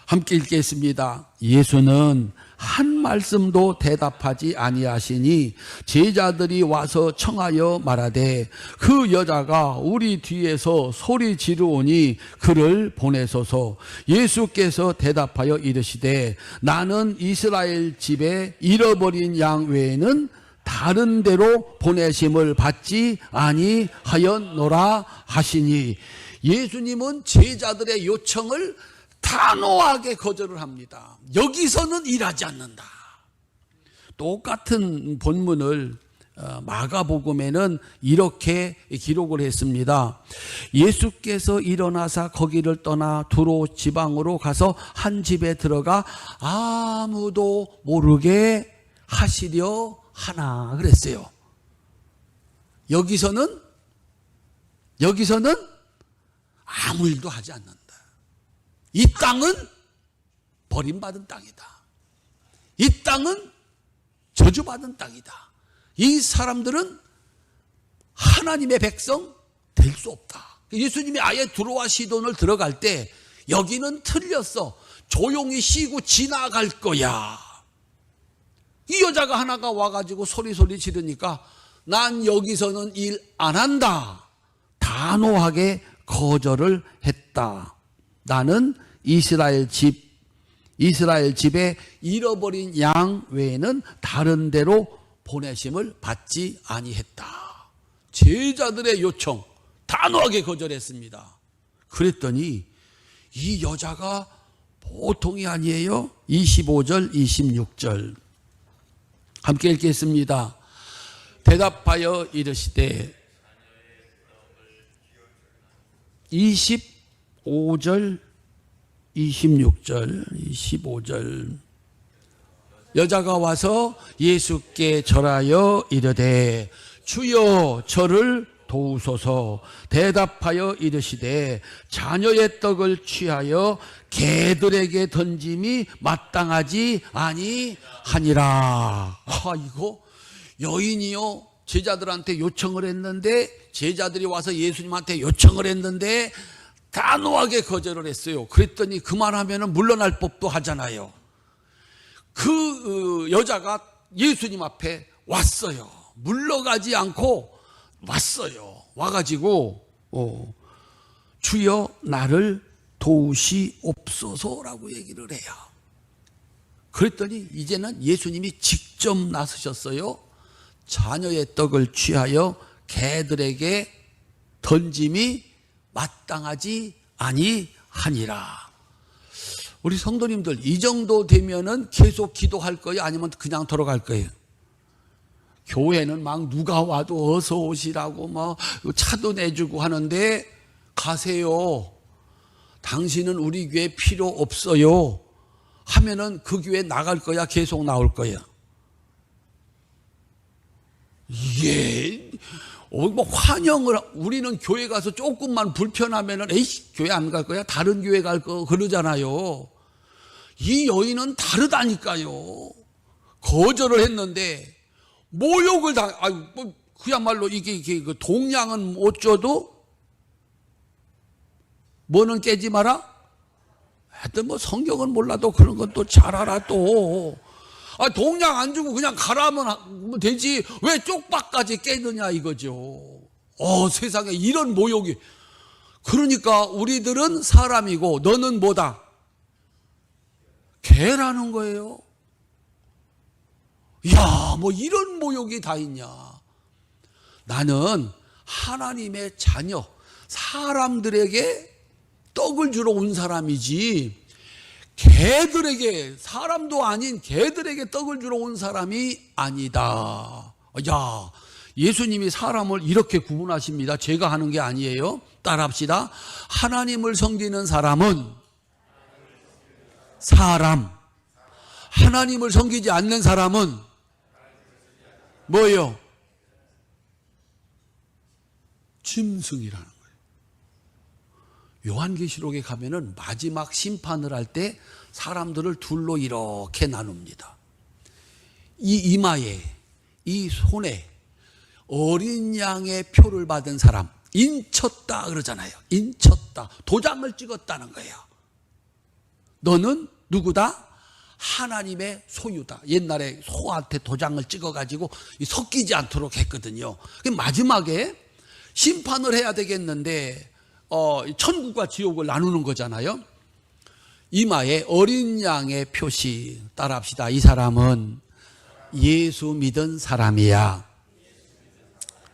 함께 읽겠습니다. 예수는 한 말씀도 대답하지 아니하시니 제자들이 와서 청하여 말하되, 그 여자가 우리 뒤에서 소리 지르오니 그를 보내소서. 예수께서 대답하여 이르시되, 나는 이스라엘 집에 잃어버린 양 외에는 다른 데로 보내심을 받지 아니하였노라 하시니, 예수님은 제자들의 요청을 단호하게 거절을 합니다. 여기서는 일하지 않는다. 똑같은 본문을 마가복음에는 이렇게 기록을 했습니다. 예수께서 일어나사 거기를 떠나 두로 지방으로 가서 한 집에 들어가 아무도 모르게 하시려 하나 그랬어요. 여기서는 아무 일도 하지 않는다. 이 땅은 버림받은 땅이다. 이 땅은 저주받은 땅이다. 이 사람들은 하나님의 백성 될 수 없다. 예수님이 아예 두로와 시돈을 들어갈 때, 여기는 틀렸어. 조용히 쉬고 지나갈 거야. 이 여자가 하나가 와가지고 소리 지르니까, 난 여기서는 일 안 한다. 단호하게 거절을 했다. 나는 이스라엘 집에 잃어버린 양 외에는 다른 데로 보내심을 받지 아니했다. 제자들의 요청 단호하게 거절했습니다. 그랬더니 이 여자가 보통이 아니에요. 25절 26절 함께 읽겠습니다. 대답하여 이르시되 25절 25절 여자가 와서 예수께 절하여 이르되 주여 저를 도우소서. 대답하여 이르시되 자녀의 떡을 취하여 개들에게 던짐이 마땅하지 아니하니라. 이거 여인이요 제자들한테 요청을 했는데, 제자들이 와서 예수님한테 요청을 했는데 단호하게 거절을 했어요. 그랬더니 그만하면 물러날 법도 하잖아요. 그 여자가 예수님 앞에 왔어요. 물러가지 않고 왔어요. 와가지고 주여 나를 도우시옵소서라고 얘기를 해요. 그랬더니 이제는 예수님이 직접 나서셨어요. 자녀의 떡을 취하여 개들에게 던짐이 마땅하지 아니하니라. 우리 성도님들 이 정도 되면은 계속 기도할 거예요? 아니면 그냥 돌아갈 거예요? 교회는 막 누가 와도 어서 오시라고 뭐 차도 내주고 하는데 가세요. 당신은 우리 교회 필요 없어요. 하면은 그 교회 나갈 거야? 계속 나올 거야? 이게 뭐 환영을, 우리는 교회 가서 조금만 불편하면은 에이 교회 안 갈 거야? 다른 교회 갈 거 그러잖아요. 이 여인은 다르다니까요. 거절을 했는데 모욕을 뭐 그야말로 이게 그 동량은 못 줘도 뭐는 깨지 마라. 하여튼 뭐 성경은 몰라도 그런 건 또 잘 알아 또. 동량 안 주고 그냥 가라면 되지 왜 쪽박까지 깨느냐 이거죠. 세상에 이런 모욕이. 그러니까 우리들은 사람이고 너는 뭐다? 개라는 거예요. 야, 뭐 이런 모욕이 다 있냐. 나는 하나님의 자녀, 사람들에게 떡을 주러 온 사람이지 개들에게, 사람도 아닌 개들에게 떡을 주러 온 사람이 아니다. 야, 예수님이 사람을 이렇게 구분하십니다. 제가 하는 게 아니에요. 따라합시다. 하나님을 섬기는 사람은 사람, 하나님을 섬기지 않는 사람은 뭐예요? 짐승이라는 거예요. 요한계시록에 가면은 마지막 심판을 할 때 사람들을 둘로 이렇게 나눕니다. 이 이마에, 이 손에 어린 양의 표를 받은 사람, 인쳤다 그러잖아요. 인쳤다. 도장을 찍었다는 거예요. 너는 누구다? 하나님의 소유다. 옛날에 소한테 도장을 찍어가지고 섞이지 않도록 했거든요. 마지막에 심판을 해야 되겠는데 천국과 지옥을 나누는 거잖아요. 이마에 어린 양의 표시. 따라합시다. 이 사람은 예수 믿은 사람이야.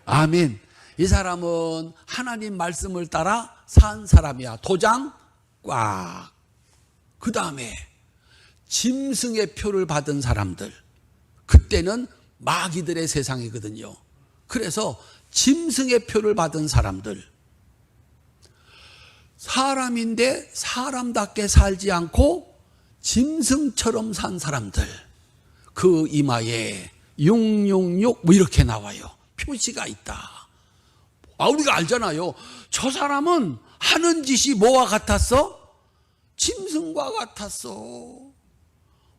아멘. 이 사람은 하나님 말씀을 따라 산 사람이야. 도장 꽉. 그 다음에 짐승의 표를 받은 사람들. 그때는 마귀들의 세상이거든요. 그래서 짐승의 표를 받은 사람들. 사람인데 사람답게 살지 않고 짐승처럼 산 사람들. 그 이마에 666 뭐 이렇게 나와요. 표시가 있다. 우리가 알잖아요. 저 사람은 하는 짓이 뭐와 같았어? 짐승과 같았어.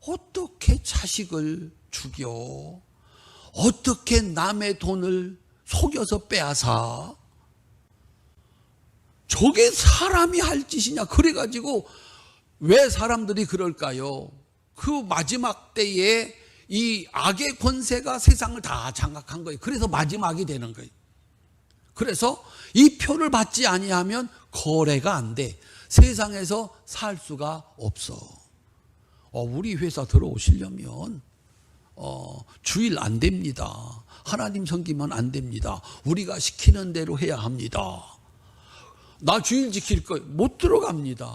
어떻게 자식을 죽여? 어떻게 남의 돈을 속여서 빼앗아? 저게 사람이 할 짓이냐? 그래가지고 왜 사람들이 그럴까요? 그 마지막 때에 이 악의 권세가 세상을 다 장악한 거예요. 그래서 마지막이 되는 거예요. 그래서 이 표를 받지 아니하면 거래가 안 돼. 세상에서 살 수가 없어. 우리 회사 들어오시려면 주일 안 됩니다. 하나님 섬기면 안 됩니다. 우리가 시키는 대로 해야 합니다. 나 주일 지킬 거 못 들어갑니다.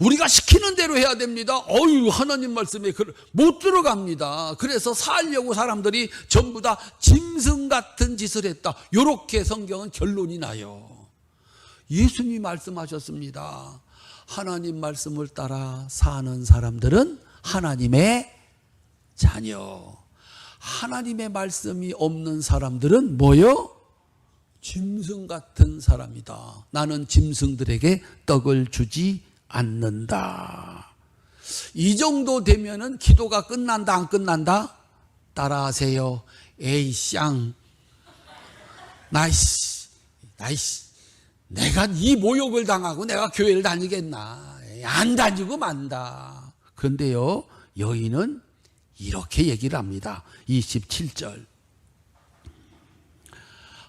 우리가 시키는 대로 해야 됩니다. 하나님 말씀에 못 들어갑니다. 그래서 살려고 사람들이 전부 다 짐승 같은 짓을 했다. 이렇게 성경은 결론이 나요. 예수님이 말씀하셨습니다. 하나님 말씀을 따라 사는 사람들은 하나님의 자녀. 하나님의 말씀이 없는 사람들은 뭐요? 짐승 같은 사람이다. 나는 짐승들에게 떡을 주지 않는다. 이 정도 되면은 기도가 끝난다, 안 끝난다? 따라하세요. 에이 쌍, 나이스, 내가 이 모욕을 당하고 내가 교회를 다니겠나? 안 다니고 만다. 그런데요, 여인은 이렇게 얘기를 합니다. 27절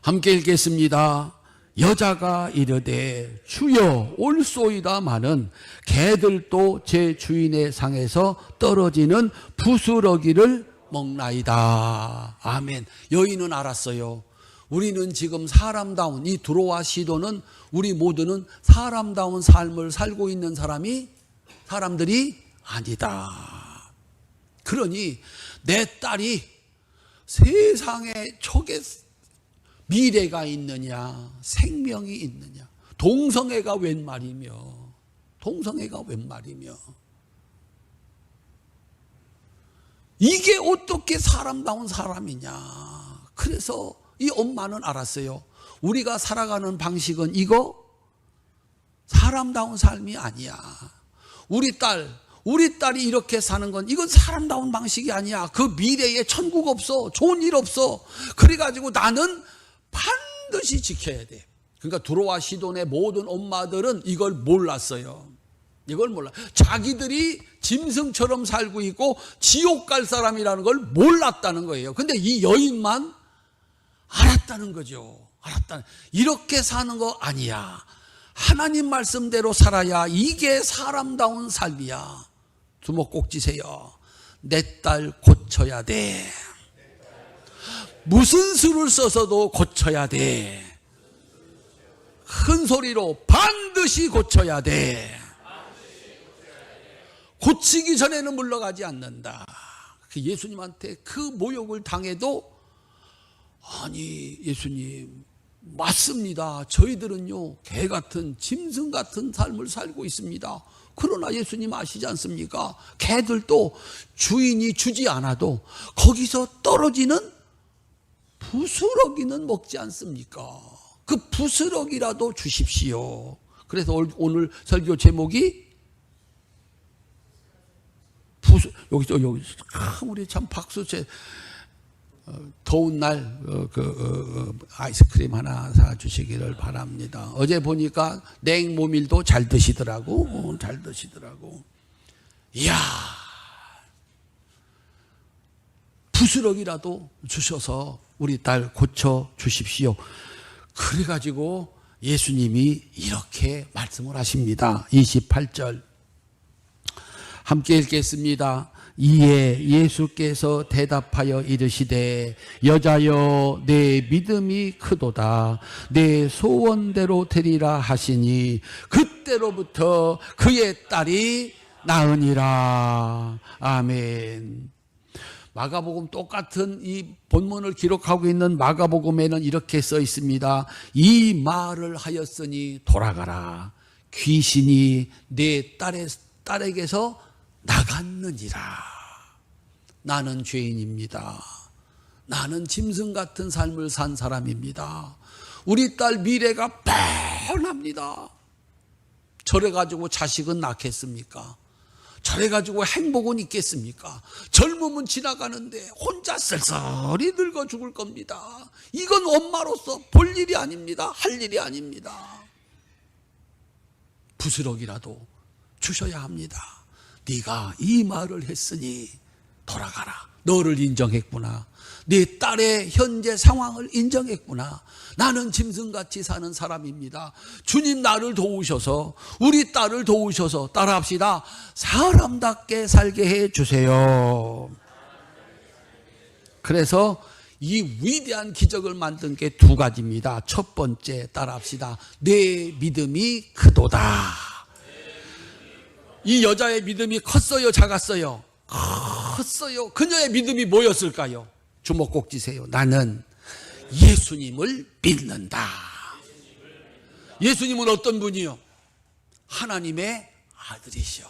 함께 읽겠습니다. 여자가 이르되 주여 올소이다마는 개들도 제 주인의 상에서 떨어지는 부스러기를 먹나이다. 아멘. 여인은 알았어요. 우리는 지금 사람다운, 이 두로와 시도는 우리 모두는 사람다운 삶을 살고 있는 사람들이 아니다. 그러니 내 딸이 세상에 저게 미래가 있느냐, 생명이 있느냐, 동성애가 웬 말이며, 이게 어떻게 사람다운 사람이냐. 그래서 이 엄마는 알았어요. 우리가 살아가는 방식은 이거 사람다운 삶이 아니야. 우리 딸이 이렇게 사는 건 이건 사람다운 방식이 아니야. 그 미래에 천국 없어. 좋은 일 없어. 그래가지고 나는 반드시 지켜야 돼. 그러니까 두로와 시돈의 모든 엄마들은 이걸 몰랐어요. 이걸 몰라. 자기들이 짐승처럼 살고 있고 지옥 갈 사람이라는 걸 몰랐다는 거예요. 근데 이 여인만 알았다는 거죠. 이렇게 사는 거 아니야. 하나님 말씀대로 살아야 이게 사람다운 삶이야. 주먹 꼭 쥐세요. 내 딸 고쳐야 돼. 무슨 수를 써서도 고쳐야 돼. 큰 소리로 반드시 고쳐야 돼. 고치기 전에는 물러가지 않는다. 예수님한테 그 모욕을 당해도 아니 예수님 맞습니다. 저희들은요 개 같은 짐승 같은 삶을 살고 있습니다. 그러나 예수님 아시지 않습니까? 개들도 주인이 주지 않아도 거기서 떨어지는 부스러기는 먹지 않습니까? 그 부스러기라도 주십시오. 그래서 오늘 설교 제목이 여기 우리 참 박수채 더운 날 아이스크림 하나 사주시기를 바랍니다. 어제 보니까 냉모밀도 잘 드시더라고. 이야, 부스러기라도 주셔서 우리 딸 고쳐 주십시오. 그래가지고 예수님이 이렇게 말씀을 하십니다. 28절 함께 읽겠습니다. 이에 예수께서 대답하여 이르시되 여자여 내 믿음이 크도다. 내 소원대로 되리라 하시니 그때로부터 그의 딸이 나으니라. 아멘. 마가복음 똑같은 이 본문을 기록하고 있는 마가복음에는 이렇게 써 있습니다. 이 말을 하였으니 돌아가라. 귀신이 내 딸에게서 나갔느니라. 나는 죄인입니다. 나는 짐승 같은 삶을 산 사람입니다. 우리 딸 미래가 뻔합니다. 저래가지고 자식은 낳겠습니까? 저래가지고 행복은 있겠습니까? 젊음은 지나가는데 혼자 쓸쓸히 늙어 죽을 겁니다. 이건 엄마로서 볼 일이 아닙니다. 할 일이 아닙니다. 부스럭이라도 주셔야 합니다. 네가 이 말을 했으니 돌아가라. 너를 인정했구나. 내 딸의 현재 상황을 인정했구나. 나는 짐승같이 사는 사람입니다. 주님 나를 도우셔서, 우리 딸을 도우셔서, 따라합시다, 사람답게 살게 해주세요. 그래서 이 위대한 기적을 만든 게 두 가지입니다. 첫 번째, 따라합시다, 내 믿음이 크도다. 이 여자의 믿음이 컸어요, 작았어요? 컸어요. 그녀의 믿음이 뭐였을까요? 주먹 꼭 쥐세요. 나는 예수님을 믿는다. 예수님은 어떤 분이요? 하나님의 아들이시오.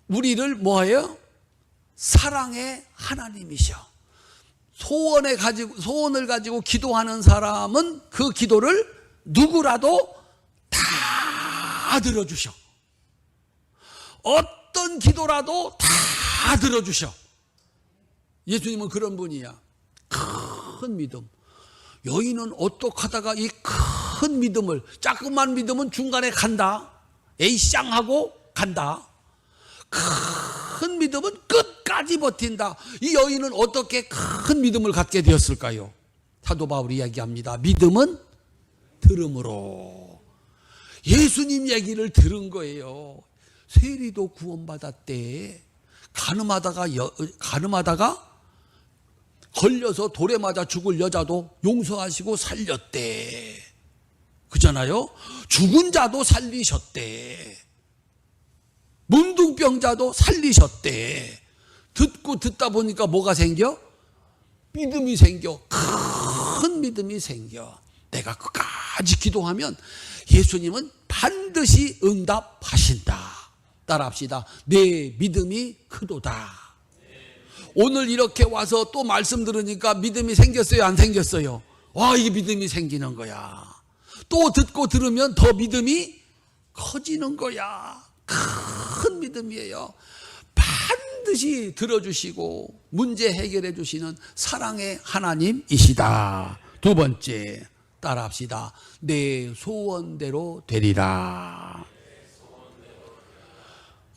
우리를 뭐예요? 사랑의 하나님이시오. 소원을 가지고 기도하는 사람은 그 기도를 누구라도 다 들어주셔. 어떤 기도라도 다 들어주셔. 예수님은 그런 분이야. 큰 믿음. 여인은 어떻게 하다가 이 큰 믿음을, 조그만 믿음은 중간에 간다. 에이쌍 하고 간다. 큰 믿음은 끝까지 버틴다. 이 여인은 어떻게 큰 믿음을 갖게 되었을까요? 사도 바울이 이야기합니다. 믿음은 들음으로. 예수님 얘기를 들은 거예요. 세리도 구원받았대. 가늠하다가 걸려서 돌에 맞아 죽을 여자도 용서하시고 살렸대. 그잖아요. 죽은 자도 살리셨대. 문둥병자도 살리셨대. 듣다 보니까 뭐가 생겨? 믿음이 생겨. 큰 믿음이 생겨. 내가 끝까지 기도하면 예수님은 반드시 응답하신다. 따라합시다. 내 믿음이 크도다. 오늘 이렇게 와서 또 말씀 들으니까 믿음이 생겼어요, 안 생겼어요? 와, 이게 믿음이 생기는 거야. 또 듣고 들으면 더 믿음이 커지는 거야. 큰 믿음이에요. 반드시 들어주시고 문제 해결해 주시는 사랑의 하나님이시다. 두 번째, 따라합시다. 내 소원대로 되리라.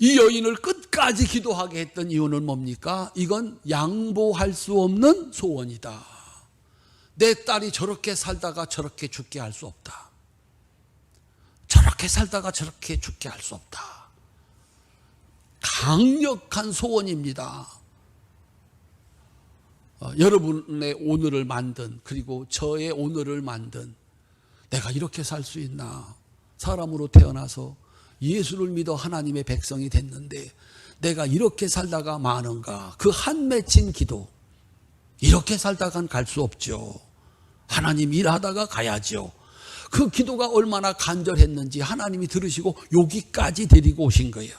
이 여인을 끝까지 기도하게 했던 이유는 뭡니까? 이건 양보할 수 없는 소원이다. 내 딸이 저렇게 살다가 저렇게 죽게 할 수 없다. 저렇게 살다가 저렇게 죽게 할 수 없다. 강력한 소원입니다. 여러분의 오늘을 만든, 그리고 저의 오늘을 만든, 내가 이렇게 살 수 있나? 사람으로 태어나서 예수를 믿어 하나님의 백성이 됐는데 내가 이렇게 살다가 마는가? 그 한 맺힌 기도. 이렇게 살다간 갈 수 없죠. 하나님 일하다가 가야죠. 그 기도가 얼마나 간절했는지 하나님이 들으시고 여기까지 데리고 오신 거예요.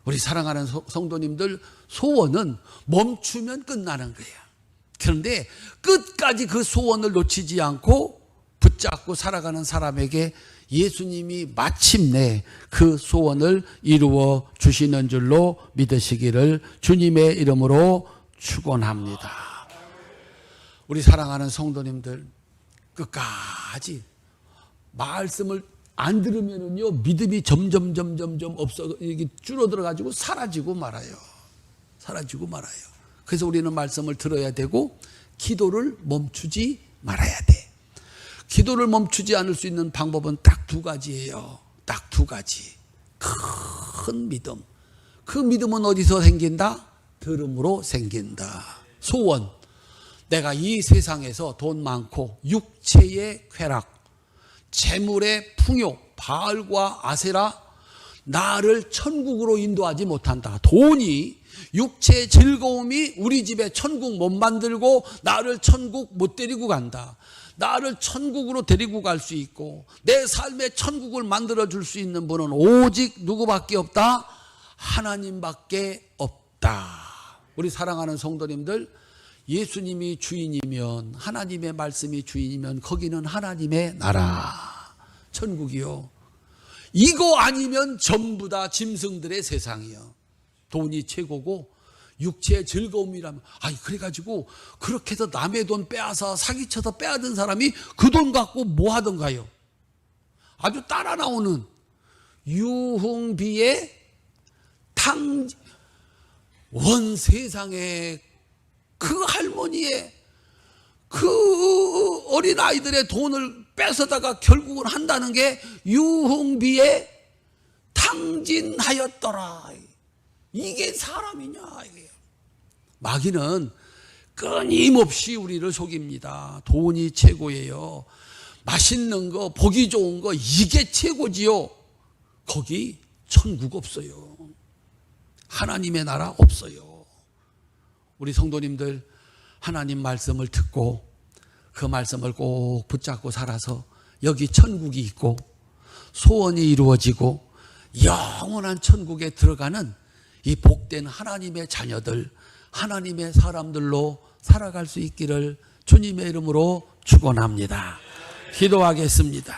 우리 사랑하는 성도님들, 소원은 멈추면 끝나는 거예요. 그런데 끝까지 그 소원을 놓치지 않고 붙잡고 살아가는 사람에게 예수님이 마침내 그 소원을 이루어 주시는 줄로 믿으시기를 주님의 이름으로 축원합니다. 우리 사랑하는 성도님들, 끝까지 말씀을 안 들으면은요, 믿음이 점점 이게 줄어들어 가지고 사라지고 말아요. 그래서 우리는 말씀을 들어야 되고 기도를 멈추지 말아야 돼. 기도를 멈추지 않을 수 있는 방법은 딱 두 가지예요. 딱 두 가지. 큰 믿음. 그 믿음은 어디서 생긴다? 들음으로 생긴다. 소원. 내가 이 세상에서 돈 많고 육체의 쾌락, 재물의 풍요, 바알과 아세라, 나를 천국으로 인도하지 못한다. 돈이, 육체의 즐거움이 우리 집에 천국 못 만들고 나를 천국 못 데리고 간다. 나를 천국으로 데리고 갈 수 있고 내 삶의 천국을 만들어줄 수 있는 분은 오직 누구밖에 없다? 하나님밖에 없다. 우리 사랑하는 성도님들, 예수님이 주인이면, 하나님의 말씀이 주인이면 거기는 하나님의 나라, 천국이요. 이거 아니면 전부 다 짐승들의 세상이요. 돈이 최고고 육체의 즐거움이라면, 그래가지고 그렇게 해서 남의 돈 빼앗아 사기쳐서 빼앗은 사람이 그 돈 갖고 뭐 하던가요? 아주 따라 나오는 유흥비의 원 세상에 그 할머니의 그 어린 아이들의 돈을 뺏어다가 결국은 한다는 게 유흥비에 탕진하였더라. 이게 사람이냐 이게. 마귀는 끊임없이 우리를 속입니다. 돈이 최고예요. 맛있는 거, 보기 좋은 거, 이게 최고지요. 거기 천국 없어요. 하나님의 나라 없어요. 우리 성도님들 하나님 말씀을 듣고 그 말씀을 꼭 붙잡고 살아서 여기 천국이 있고 소원이 이루어지고 영원한 천국에 들어가는 이 복된 하나님의 자녀들, 하나님의 사람들로 살아갈 수 있기를 주님의 이름으로 축원합니다. 기도하겠습니다.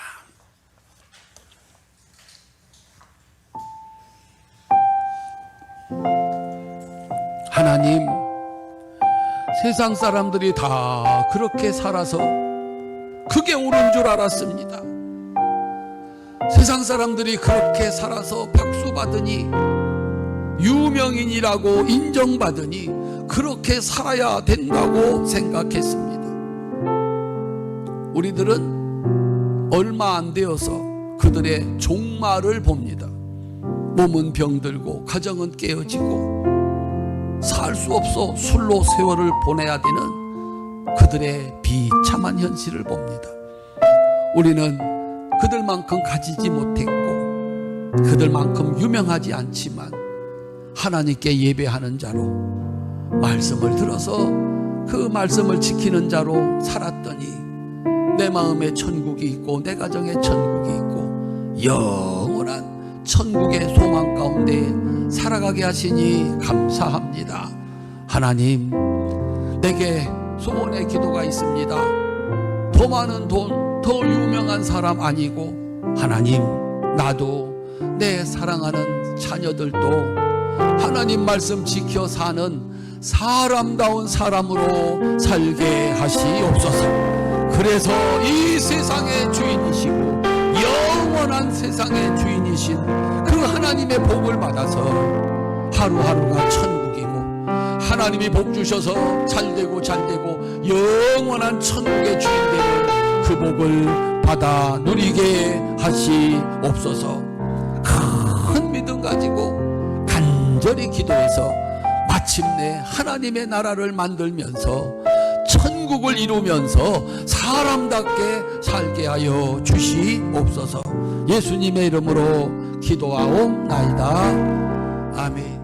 하나님, 세상 사람들이 다 그렇게 살아서 그게 옳은 줄 알았습니다. 세상 사람들이 그렇게 살아서 박수 받으니 유명인이라고 인정받으니 그렇게 살아야 된다고 생각했습니다. 우리들은 얼마 안 되어서 그들의 종말을 봅니다. 몸은 병들고 가정은 깨어지고 살 수 없어 술로 세월을 보내야 되는 그들의 비참한 현실을 봅니다. 우리는 그들만큼 가지지 못했고 그들만큼 유명하지 않지만 하나님께 예배하는 자로 말씀을 들어서 그 말씀을 지키는 자로 살았더니 내 마음에 천국이 있고 내 가정에 천국이 있고 영원한 천국의 소망 가운데 살아가게 하시니 감사합니다. 하나님, 내게 소원의 기도가 있습니다. 더 많은 돈, 더 유명한 사람 아니고 하나님, 나도 내 사랑하는 자녀들도 하나님 말씀 지켜 사는 사람다운 사람으로 살게 하시옵소서. 그래서 이 세상의 주인이시고 영원한 세상의 주인이신 그 하나님의 복을 받아서 하루하루가 천국이고 하나님이 복 주셔서 잘되고 영원한 천국의 주인 되는 그 복을 받아 누리게 하시옵소서. 큰 믿음 가지고 간절히 기도해서 마침내 하나님의 나라를 만들면서 천국을 이루면서 사람답게 살게 하여 주시옵소서. 예수님의 이름으로 기도하옵나이다. 아멘.